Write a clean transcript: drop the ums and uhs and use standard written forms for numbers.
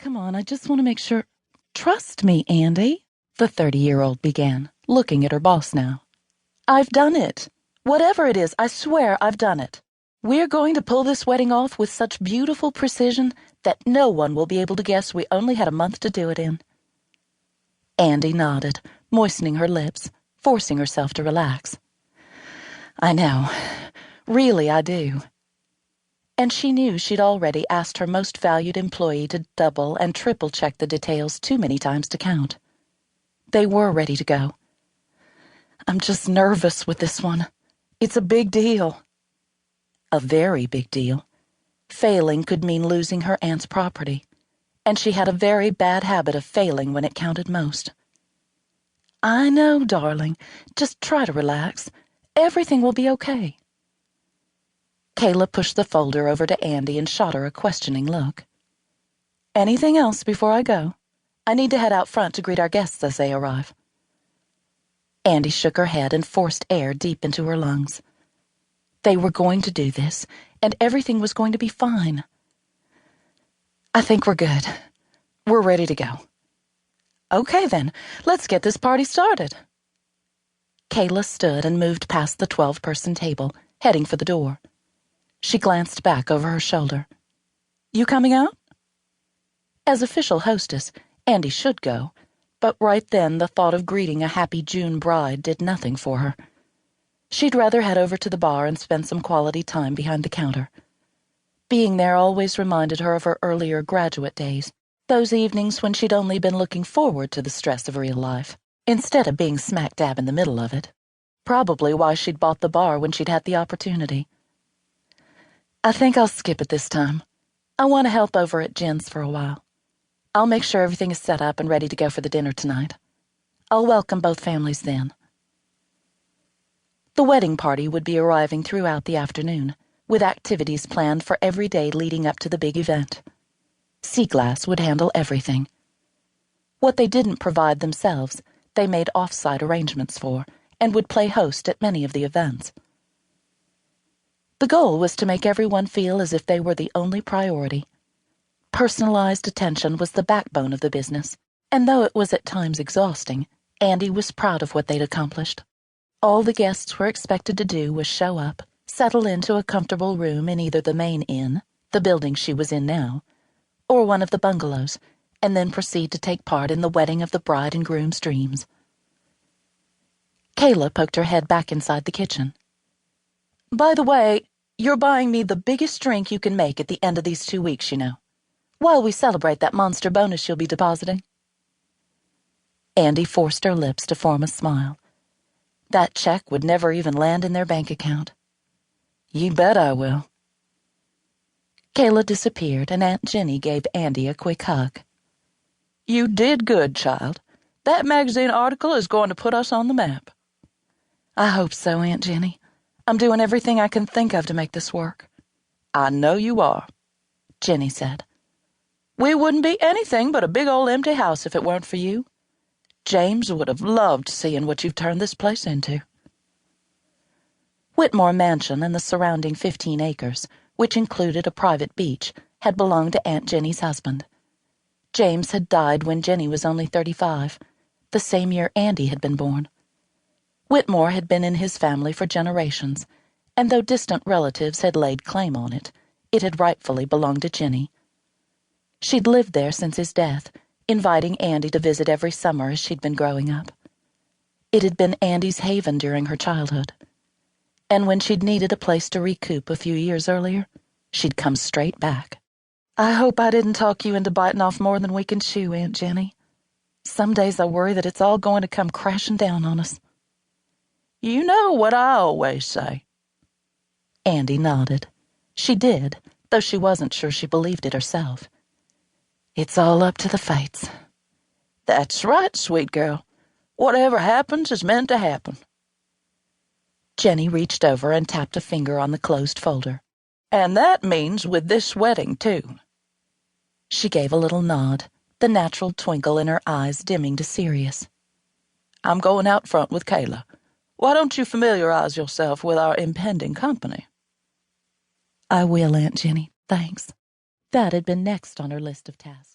Come on, I just want to make sure. Trust me, Andie, the 30-year-old began, looking at her boss now. I've done it. Whatever it is, I swear I've done it. We're going to pull this wedding off with such beautiful precision that no one will be able to guess we only had a month to do it in. Andie nodded, moistening her lips, forcing herself to relax. I know. Really, I do. And she knew she'd already asked her most valued employee to double and triple check the details too many times to count. They were ready to go. I'm just nervous with this one. It's a big deal. A very big deal. Failing could mean losing her aunt's property, and she had a very bad habit of failing when it counted most. I know, darling. Just try to relax. Everything will be okay. Kayla pushed the folder over to Andie and shot her a questioning look. Anything else before I go? I need to head out front to greet our guests as they arrive. Andie shook her head and forced air deep into her lungs. They were going to do this, and everything was going to be fine. I think we're good. We're ready to go. Okay, then, let's get this party started. Kayla stood and moved past the 12-person table, heading for the door. She glanced back over her shoulder. You coming out? As official hostess, Andie should go, but right then the thought of greeting a happy June bride did nothing for her. She'd rather head over to the bar and spend some quality time behind the counter. Being there always reminded her of her earlier graduate days, those evenings when she'd only been looking forward to the stress of real life, instead of being smack dab in the middle of it. Probably why she'd bought the bar when she'd had the opportunity. I think I'll skip it this time. I want to help over at Jen's for a while. I'll make sure everything is set up and ready to go for the dinner tonight. I'll welcome both families then. The wedding party would be arriving throughout the afternoon, with activities planned for every day leading up to the big event. Seaglass would handle everything. What they didn't provide themselves, they made off-site arrangements for, and would play host at many of the events. The goal was to make everyone feel as if they were the only priority. Personalized attention was the backbone of the business, and though it was at times exhausting, Andie was proud of what they'd accomplished. All the guests were expected to do was show up, settle into a comfortable room in either the main inn, the building she was in now, or one of the bungalows, and then proceed to take part in the wedding of the bride and groom's dreams. Kayla poked her head back inside the kitchen. By the way, you're buying me the biggest drink you can make at the end of these 2 weeks, you know, while we celebrate that monster bonus you'll be depositing. Andie forced her lips to form a smile. That check would never even land in their bank account. You bet I will. Kayla disappeared, and Aunt Jenny gave Andie a quick hug. You did good, child. That magazine article is going to put us on the map. I hope so, Aunt Jenny. I'm doing everything I can think of to make this work. I know you are, Jenny said. We wouldn't be anything but a big old empty house if it weren't for you. James would have loved seeing what you've turned this place into. Whitmore Mansion and the surrounding 15 acres, which included a private beach, had belonged to Aunt Jenny's husband. James had died when Jenny was only 35, the same year Andie had been born. Whitmore had been in his family for generations, and though distant relatives had laid claim on it, it had rightfully belonged to Jenny. She'd lived there since his death, inviting Andie to visit every summer as she'd been growing up. It had been Andie's haven during her childhood. And when she'd needed a place to recoup a few years earlier, she'd come straight back. I hope I didn't talk you into biting off more than we can chew, Aunt Jenny. Some days I worry that it's all going to come crashing down on us. You know what I always say. Andie nodded. She did, though she wasn't sure she believed it herself. It's all up to the fates. That's right, sweet girl. Whatever happens is meant to happen. Jenny reached over and tapped a finger on the closed folder. And that means with this wedding, too. She gave a little nod, the natural twinkle in her eyes dimming to serious. I'm going out front with Kayla. Why don't you familiarize yourself with our impending company? I will, Aunt Jenny, thanks. That had been next on her list of tasks.